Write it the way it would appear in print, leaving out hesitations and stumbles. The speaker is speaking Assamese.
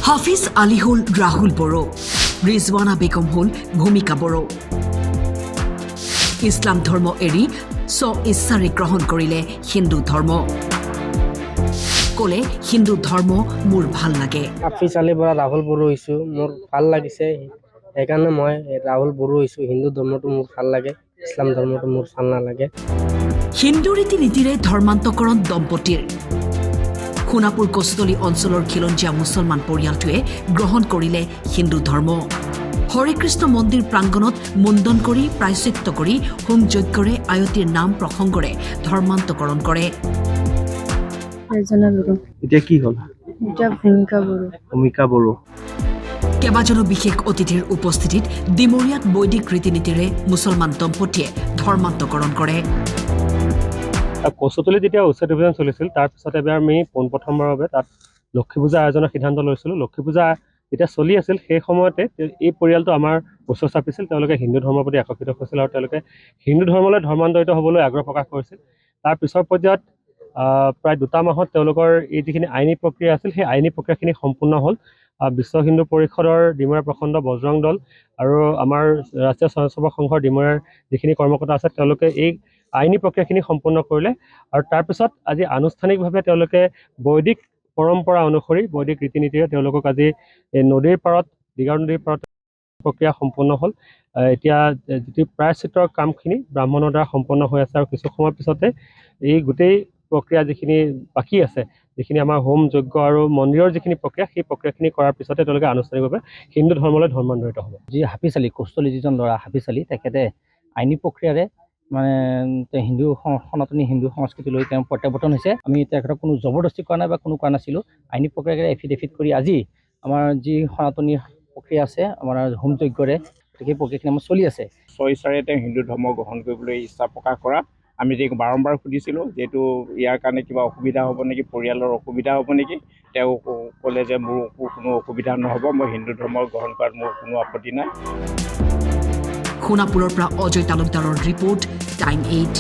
হাফিজ আলী হল ৰাহুল বড়ো, ৰিজৱানা বেগম হল ভূমিকা বড়ো। ইছলাম ধৰ্ম এৰি ইচ্ছাৰে গ্ৰহণ কৰিলে হিন্দু ধৰ্ম। ক'লে হিন্দু ধৰ্ম মোৰ ভাল লাগে। হাফিজ আলীৰ পৰা ৰাহুল বড়ো হৈছোঁ, মোৰ ভাল লাগিছে, সেইকাৰণে মই ৰাহুল বড়ো হৈছোঁ। হিন্দু ধৰ্মটো মোৰ ভাল লাগে, ইছলাম ধৰ্মটো মোৰ ভাল নালাগে। হিন্দু ৰীতি নীতিৰে ধৰ্মান্তকৰণ দম্পতীৰ। সোণাপুৰ কষ্টলী অঞ্চলৰ খিলঞ্জীয়া মুছলমান পৰিয়ালটোৱে গ্ৰহণ কৰিলে হিন্দু ধৰ্ম। হৰে কৃষ্ণ মন্দিৰ প্ৰাংগণত মুণ্ডন কৰি প্ৰায়শ্চিত্ত কৰি হোম যজ্ঞৰে আয়তীৰ নাম প্ৰসংগৰে ধৰ্মান্তকৰণ কৰে। এতিয়া কি হ'ল? ভূমিকা বড়ো। কেইবাজনো বিশেষ অতিথিৰ উপস্থিতিত ডিমৰীয়াত বৈদিক ৰীতি নীতিৰে মুছলমান দম্পতীয়ে ধৰ্মান্তকৰণ কৰে। কচুতলীত যেতিয়া উচ্ছেদ অভিযান চলিছিল, তাৰপিছতে এবাৰ আমি পোনপ্ৰথমবাৰৰ বাবে তাত লক্ষী পূজা আয়োজনৰ সিদ্ধান্ত লৈছিলোঁ। লক্ষী পূজা যেতিয়া চলি আছিল সেই সময়তে এই পৰিয়ালটো আমাৰ ওচৰ চাপিছিল। তেওঁলোকে হিন্দু ধৰ্মৰ প্ৰতি আকৰ্ষিত হৈছিল আৰু তেওঁলোকে হিন্দু ধৰ্মলৈ ধৰ্মান্তৰিত হ'বলৈ আগ্ৰহ প্ৰকাশ কৰিছিল। তাৰ পিছৰ পৰ্যায়ত প্ৰায় 2 মাহত তেওঁলোকৰ এই যিখিনি আইনী প্ৰক্ৰিয়া আছিল, সেই আইনী প্ৰক্ৰিয়াখিনি সম্পূৰ্ণ হ'ল। বিশ্ব হিন্দু পৰিষদৰ ডিমৰীয়া প্ৰখণ্ড বজৰং দল আৰু আমাৰ ৰাষ্ট্ৰীয় স্বয়ংসেৱক সংঘৰ ডিমৰীয়াৰ যিখিনি কৰ্মকৰ্তা আছে, তেওঁলোকে এই আইনী প্ৰক্ৰিয়াখিনি সম্পূৰ্ণ কৰিলে। আৰু তাৰপিছত আজি আনুষ্ঠানিকভাৱে তেওঁলোকে বৈদিক পৰম্পৰা অনুসৰি বৈদিক ৰীতি নীতিৰে তেওঁলোকক আজি নদীৰ পাৰত, দীঘা নদীৰ পাৰত প্ৰক্ৰিয়া সম্পূৰ্ণ হ'ল। এতিয়া যিটো প্ৰায়শ্চিত্তৰ কামখিনি ব্ৰাহ্মণৰ দ্বাৰা সম্পন্ন হৈ আছে আৰু কিছু সময়ৰ পিছতে এই গোটেই প্ৰক্ৰিয়া যিখিনি বাকী আছে, যিখিনি আমাৰ হোম যজ্ঞ আৰু মন্দিৰৰ যিখিনি প্ৰক্ৰিয়া, সেই প্ৰক্ৰিয়াখিনি কৰাৰ পিছতে তেওঁলোকে আনুষ্ঠানিকভাৱে হিন্দু ধৰ্মলৈ ধৰ্মান্তৰিত হ'ব। যি হাফিজ আলী, কষ্টলী যিজন ল'ৰা হাফিজ আলী, তেখেতে আইনী প্ৰক্ৰিয়াৰে হিন্দু সনাতনী হিন্দু সংস্কৃতিলৈ তেওঁ প্ৰত্যাৱৰ্তন হৈছে। আমি তেখেতক কোনো জবৰদস্তি কৰা নাই বা কোনো কৰা নাছিলোঁ। আইনী প্ৰক্ৰিয়াৰে এফিডেভিট কৰি আজি আমাৰ যি সনাতনী প্ৰক্ৰিয়া আছে আমাৰ হোম যজ্ঞৰে, সেই প্ৰক্ৰিয়াখিনি আমাৰ চলি আছে। স্বইচ্ছাৰে তেওঁ হিন্দু ধৰ্ম গ্ৰহণ কৰিবলৈ ইচ্ছা প্ৰকাশ কৰা আমি যে বাৰম্বাৰ সুধিছিলোঁ, যিহেতু ইয়াৰ কাৰণে কিবা অসুবিধা হ'ব নেকি, পৰিয়ালৰ অসুবিধা হ'ব নেকি। তেওঁ ক'লে যে মোৰ কোনো অসুবিধা নহ'ব, মই হিন্দু ধৰ্ম গ্ৰহণ কৰাত মোৰ কোনো আপত্তি নাই। সোণাপুৰৰ পৰা অজয় তালুকদাৰৰ ৰিপৰ্ট, টাইম 8।